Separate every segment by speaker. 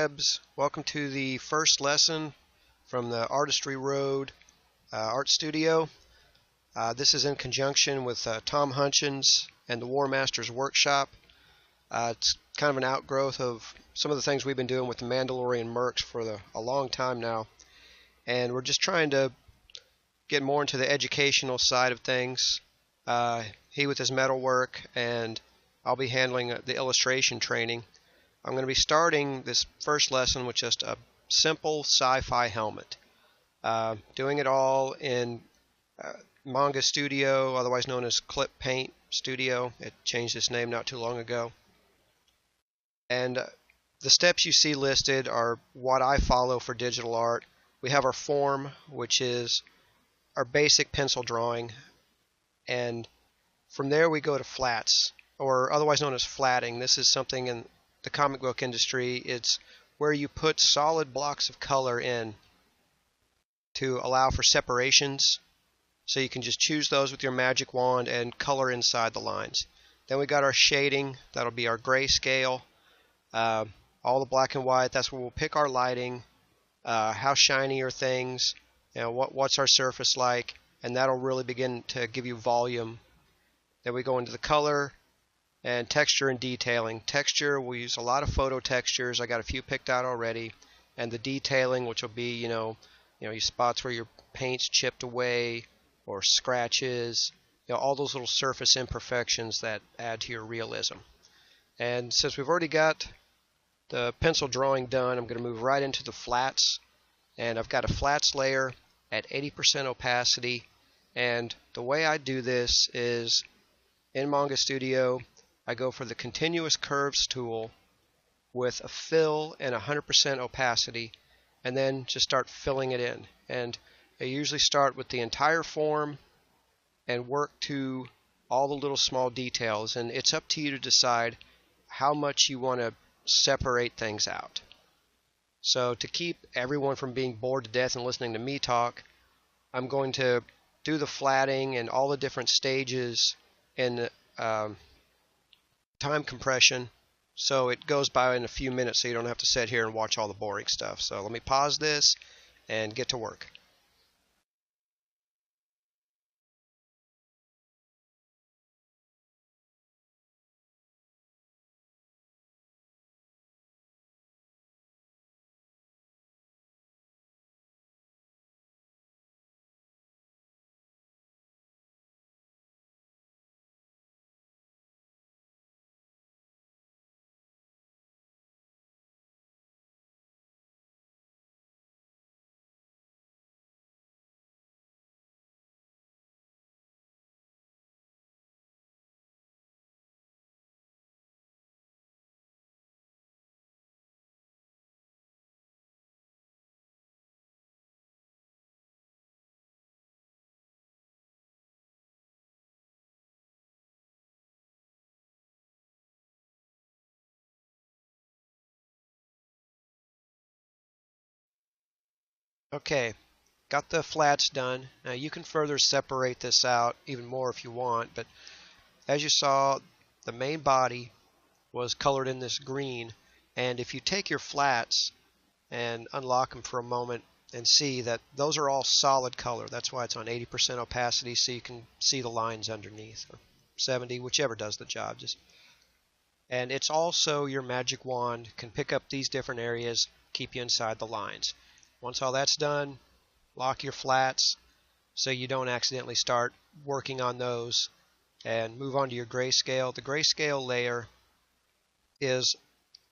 Speaker 1: interwebs. Welcome to the first lesson from the Artistry Road Art Studio. This is in conjunction with Tom Hutchins and the War Masters Workshop. It's kind of an outgrowth of some of the things we've been doing with the Mandalorian Mercs for a long time now. And we're just trying to get more into the educational side of things. He with his metalwork, and I'll be handling the illustration training. I'm going to be starting this first lesson with just a simple sci-fi helmet. Doing it all in Manga Studio, otherwise known as Clip Paint Studio. It changed its name not too long ago. And the steps you see listed are what I follow for digital art. We have our form, which is our basic pencil drawing. And from there we go to flats, or otherwise known as flatting. This is something in the comic book industry. It's where you put solid blocks of color in to allow for separations, so you can just choose those with your magic wand and color inside the lines. Then we got our shading. That'll be our grayscale, all the black and white. That's where we'll pick our lighting, how shiny are things, what's our surface like, and that'll really begin to give you volume. Then we go into the color and texture and detailing. Texture, we use a lot of photo textures. I got a few picked out already. And the detailing, which will be, your spots where your paint's chipped away or scratches, all those little surface imperfections that add to your realism. And since we've already got the pencil drawing done, I'm going to move right into the flats. And I've got a flats layer at 80% opacity. And the way I do this is in Manga Studio, I go for the continuous curves tool with a fill and 100% opacity, and then just start filling it in. And I usually start with the entire form and work to all the little small details, and it's up to you to decide how much you want to separate things out. So to keep everyone from being bored to death and listening to me talk, I'm going to do the flatting and all the different stages in time compression, so it goes by in a few minutes, so you don't have to sit here and watch all the boring stuff. So let me pause this and get to work. Okay, got the flats done. Now you can further separate this out even more if you want, but as you saw, the main body was colored in this green, and if you take your flats and unlock them for a moment and see that those are all solid color, that's why it's on 80% opacity, so you can see the lines underneath, or 70, whichever does the job. And it's also your magic wand can pick up these different areas, keep you inside the lines. Once all that's done, lock your flats so you don't accidentally start working on those, and move on to your grayscale. The grayscale layer is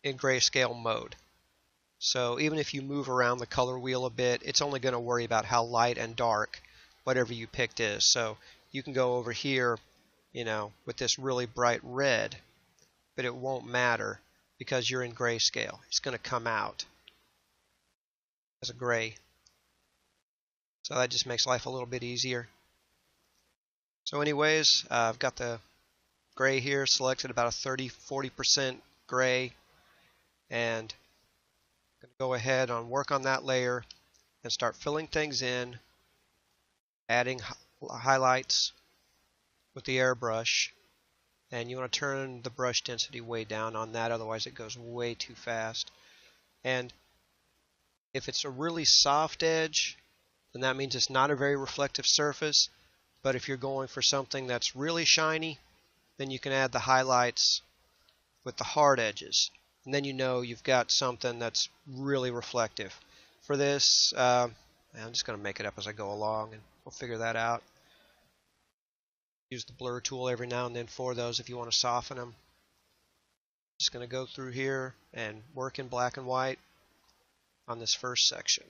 Speaker 1: in grayscale mode. So even if you move around the color wheel a bit, it's only going to worry about how light and dark whatever you picked is. So you can go over here, with this really bright red, but it won't matter because you're in grayscale. It's going to come out as a gray. So that just makes life a little bit easier. So anyways, I've got the gray here selected, about a 30-40% gray, and I'm going to go ahead and work on that layer and start filling things in, adding highlights with the airbrush. And you want to turn the brush density way down on that, otherwise it goes way too fast. And if it's a really soft edge, then that means it's not a very reflective surface. But if you're going for something that's really shiny, then you can add the highlights with the hard edges. And then you know you've got something that's really reflective. For this, I'm just going to make it up as I go along, and we'll figure that out. Use the blur tool every now and then for those if you want to soften them. Just going to go through here and work in black and white on this first section.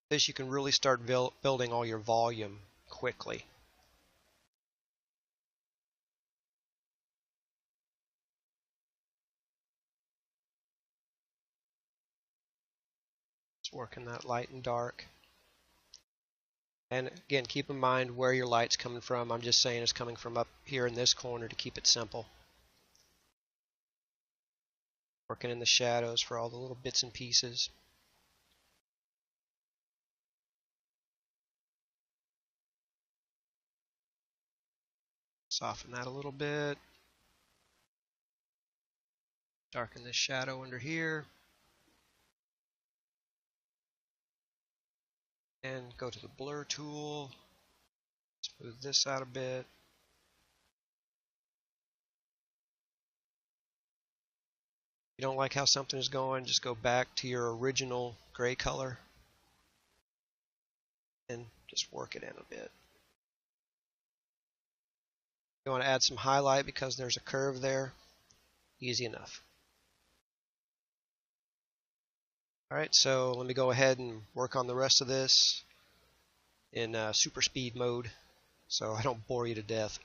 Speaker 1: This you can really start building all your volume quickly. Just working that light and dark. And again, keep in mind where your light's coming from. I'm just saying it's coming from up here in this corner to keep it simple. Working in the shadows for all the little bits and pieces. Soften that a little bit. Darken this shadow under here. And go to the blur tool. Smooth this out a bit. If you don't like how something is going, just go back to your original gray color and just work it in a bit. You want to add some highlight because there's a curve there. Easy enough. Alright, so let me go ahead and work on the rest of this in super speed mode so I don't bore you to death.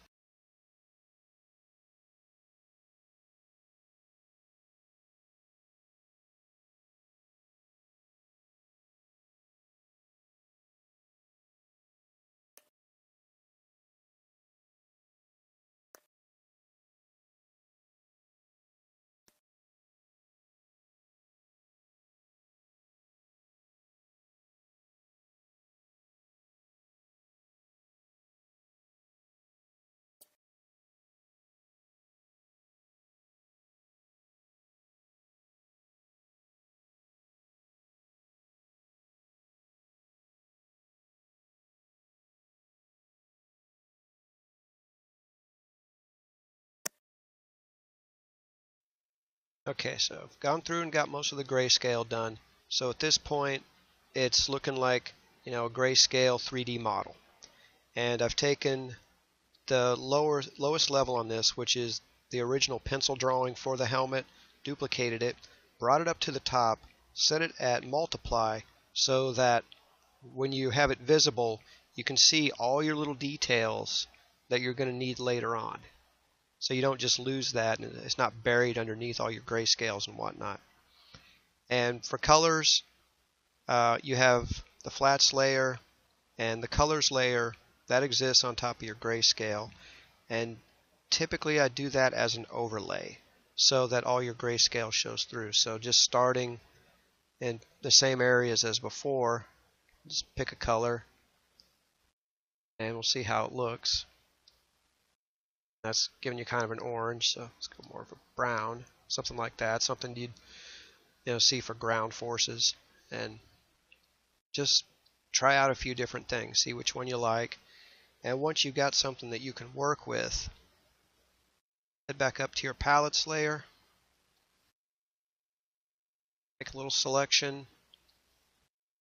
Speaker 1: Okay, so I've gone through and got most of the grayscale done. So at this point, it's looking like, a grayscale 3D model. And I've taken the lowest level on this, which is the original pencil drawing for the helmet, duplicated it, brought it up to the top, set it at multiply so that when you have it visible, you can see all your little details that you're going to need later on. So you don't just lose that, and it's not buried underneath all your grayscales and whatnot. And for colors, you have the flats layer and the colors layer that exists on top of your grayscale. And typically I do that as an overlay so that all your grayscale shows through. So just starting in the same areas as before, just pick a color and we'll see how it looks. That's giving you kind of an orange, so let's go more of a brown, something like that, something you'd see for ground forces. And just try out a few different things, see which one you like. And once you've got something that you can work with, head back up to your palettes layer, make a little selection,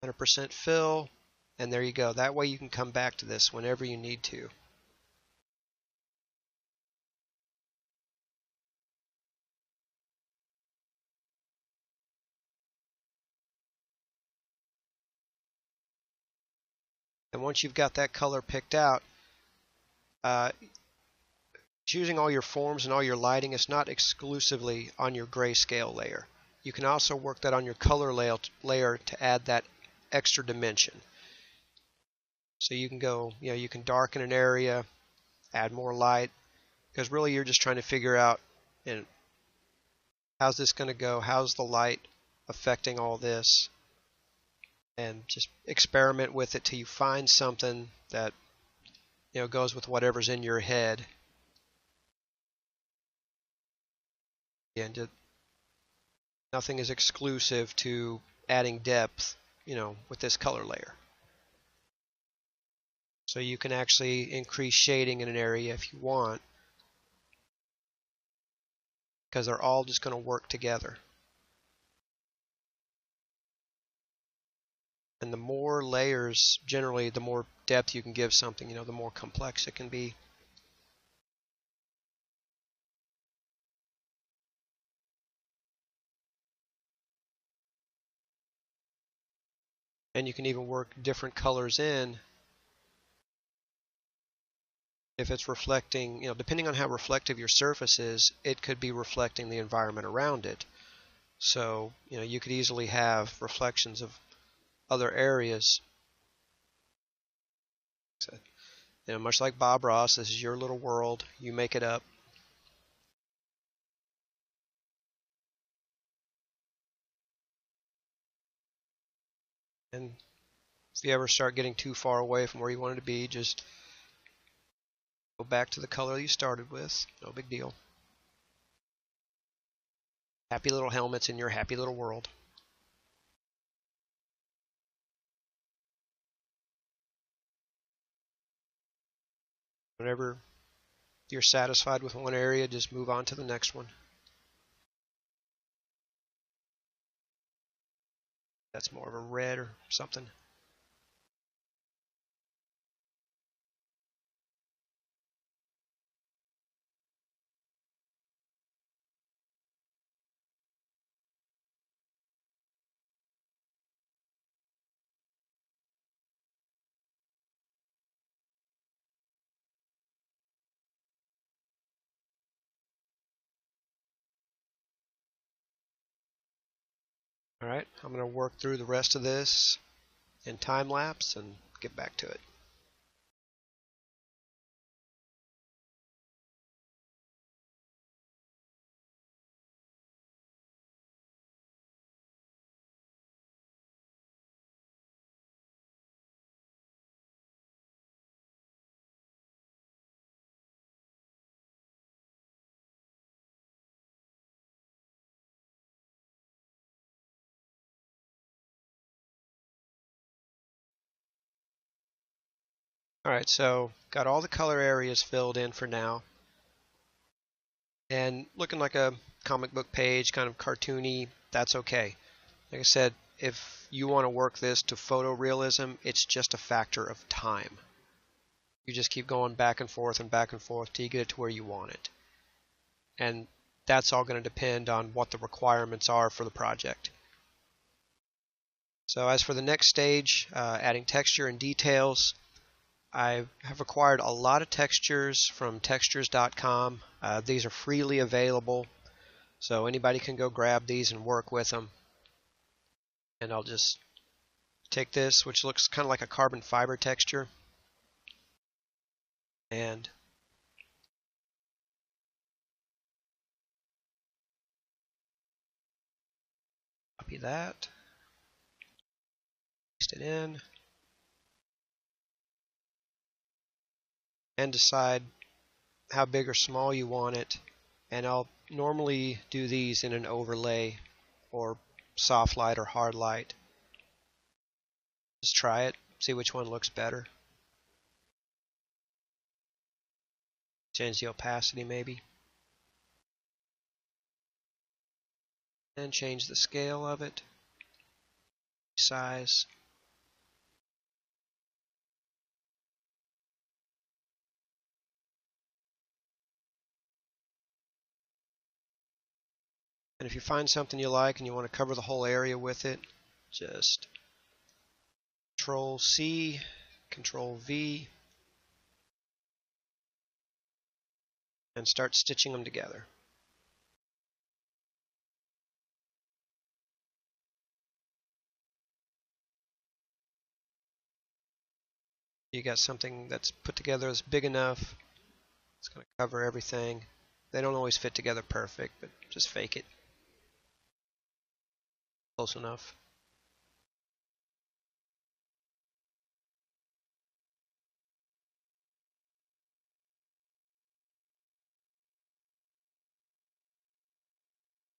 Speaker 1: 100% fill, and there you go. That way you can come back to this whenever you need to. And once you've got that color picked out, choosing all your forms and all your lighting is not exclusively on your grayscale layer. You can also work that on your color layer to add that extra dimension. So you can go, you can darken an area, add more light, because really you're just trying to figure out, how's this going to go? How's the light affecting all this? And just experiment with it till you find something that goes with whatever's in your head. And Nothing is exclusive to adding depth, with this color layer. So you can actually increase shading in an area if you want, because they're all just going to work together. And the more layers, generally, the more depth you can give something, the more complex it can be. And you can even work different colors in if it's reflecting, depending on how reflective your surface is, it could be reflecting the environment around it. So, you could easily have reflections of other areas. So, much like Bob Ross, this is your little world. You make it up. And if you ever start getting too far away from where you want it to be, just go back to the color you started with. No big deal. Happy little helmets in your happy little world. Whenever you're satisfied with one area, just move on to the next one. That's more of a red or something. Alright, I'm going to work through the rest of this in time lapse and get back to it. Alright, so got all the color areas filled in for now. And looking like a comic book page, kind of cartoony, that's okay. Like I said, if you want to work this to photorealism, it's just a factor of time. You just keep going back and forth till you get it to where you want it. And that's all going to depend on what the requirements are for the project. So as for the next stage, adding texture and details, I have acquired a lot of textures from textures.com. These are freely available, so anybody can go grab these and work with them. And I'll just take this, which looks kind of like a carbon fiber texture, and copy that, paste it in, and decide how big or small you want it. And I'll normally do these in an overlay or soft light or hard light. Just try it, see which one looks better. Change the opacity maybe. And change the scale of it, size. And if you find something you like and you want to cover the whole area with it, just Control C, Control V, and start stitching them together. You got something that's put together that's big enough. It's going to cover everything. They don't always fit together perfect, but just fake it. Close enough.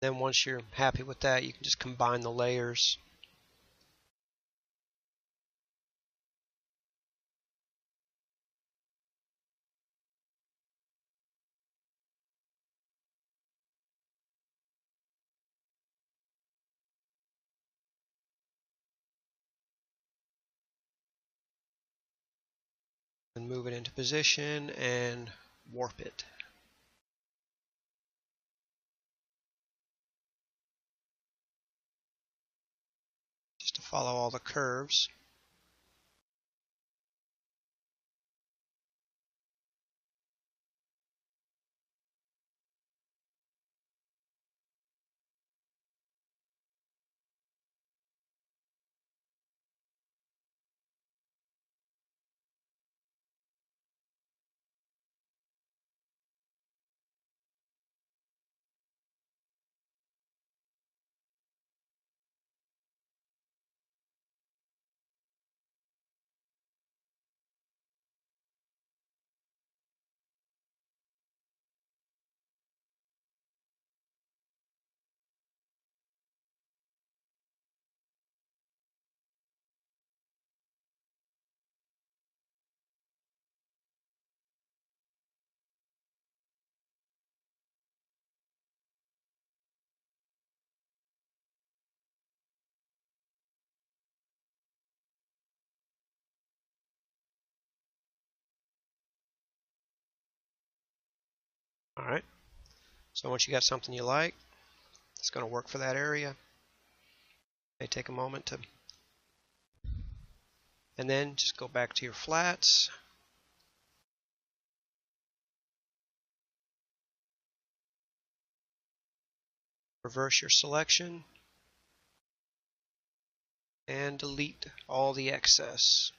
Speaker 1: Then once you're happy with that, you can just combine the layers. And move it into position and warp it. Just to follow all the curves. Alright, so once you got something you like, it's going to work for that area. May take a moment to, and then just go back to your flats. Reverse your selection and delete all the excess.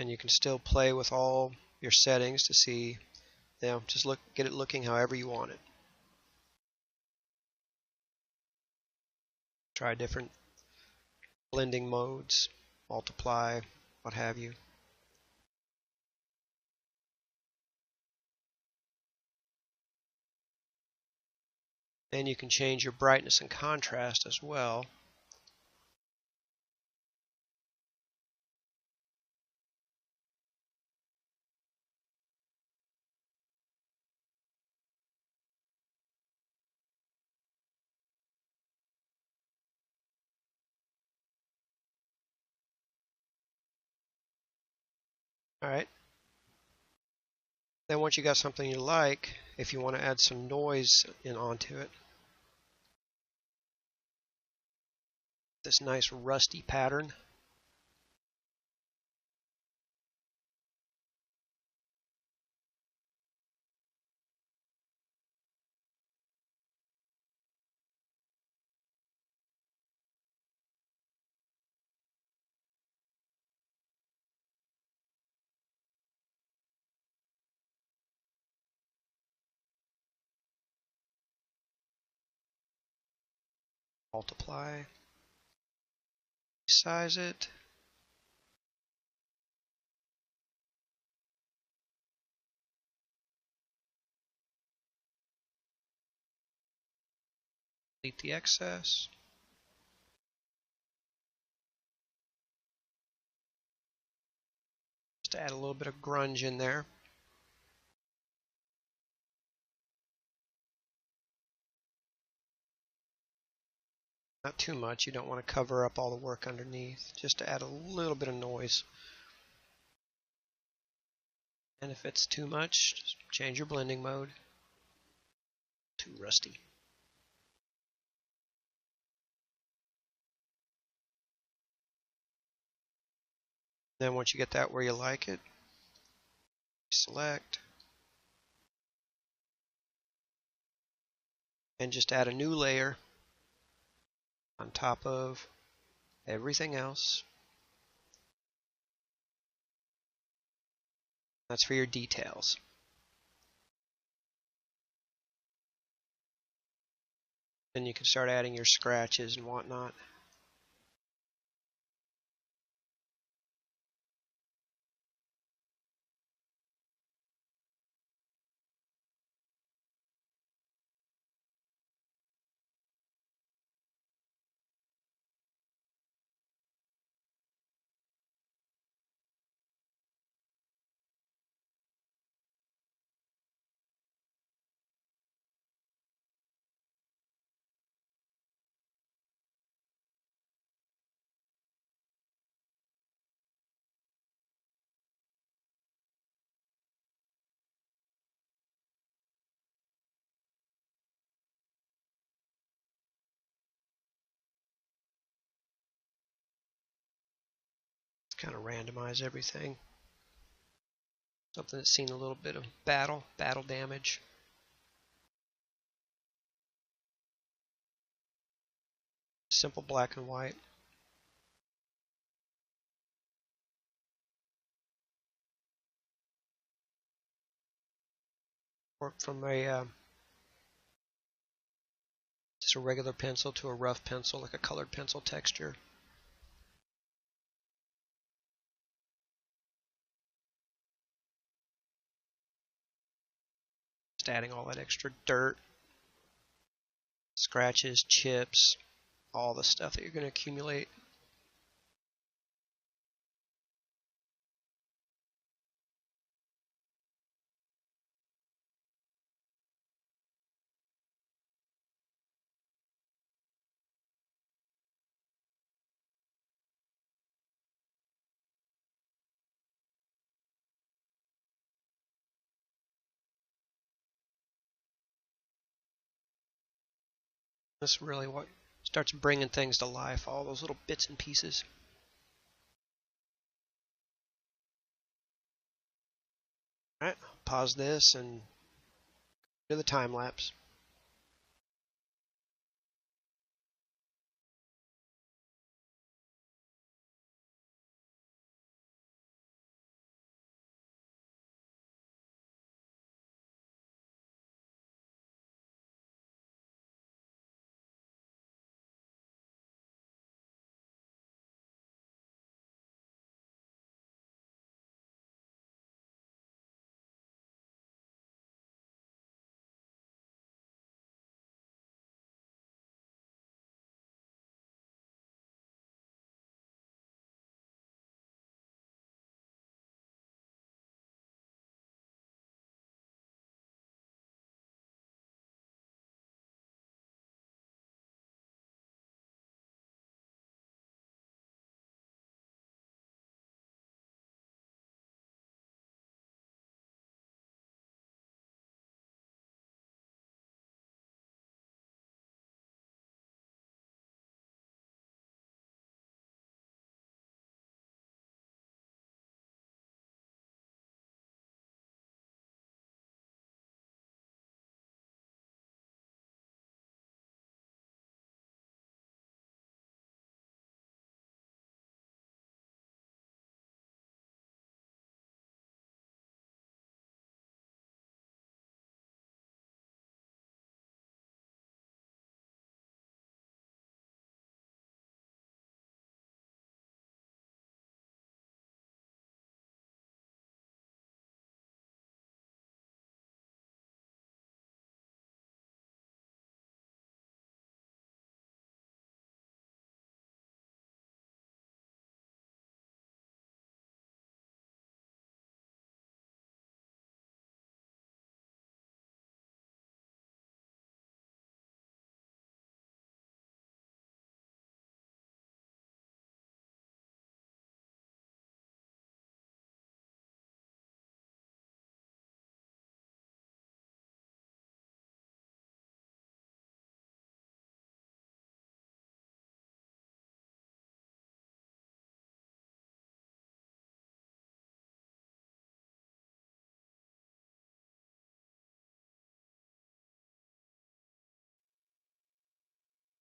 Speaker 1: And you can still play with all your settings to see, just get it looking however you want it. Try different blending modes, multiply, what have you. And you can change your brightness and contrast as well. Alright. Then once you got something you like, if you want to add some noise onto it, this nice rusty pattern. Multiply, size it, delete the excess. Just add a little bit of grunge in there. Not too much, you don't want to cover up all the work underneath, just to add a little bit of noise. And if it's too much, just change your blending mode. Too rusty. Then once you get that where you like it, select, and just add a new layer on top of everything else. That's for your details. Then you can start adding your scratches and whatnot. kind of randomize everything. Something that's seen a little bit of battle damage. Simple black and white. Work from just a regular pencil to a rough pencil, like a colored pencil texture. Just adding all that extra dirt, scratches, chips, all the stuff that you're going to accumulate. That's really what starts bringing things to life, all those little bits and pieces. Alright, pause this and do the time lapse.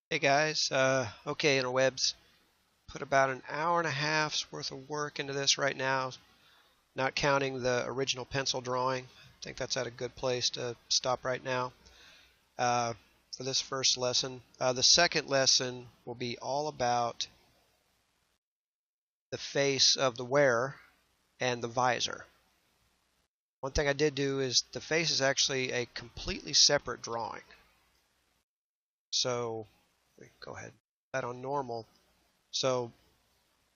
Speaker 1: Hey guys, okay interwebs, put about an hour and a half's worth of work into this right now, not counting the original pencil drawing. I think that's at a good place to stop right now for this first lesson. The second lesson will be all about the face of the wearer and the visor. One thing I did do is the face is actually a completely separate drawing. So go ahead, put that on normal. So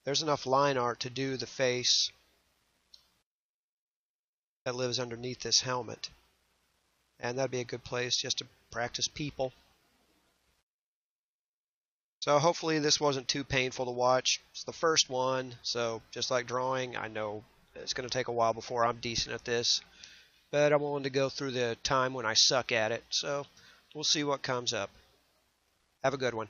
Speaker 1: there's enough line art to do the face that lives underneath this helmet. And that'd be a good place just to practice people. So hopefully this wasn't too painful to watch. It's the first one, so just like drawing, I know it's going to take a while before I'm decent at this. But I'm willing to go through the time when I suck at it, so we'll see what comes up. Have a good one.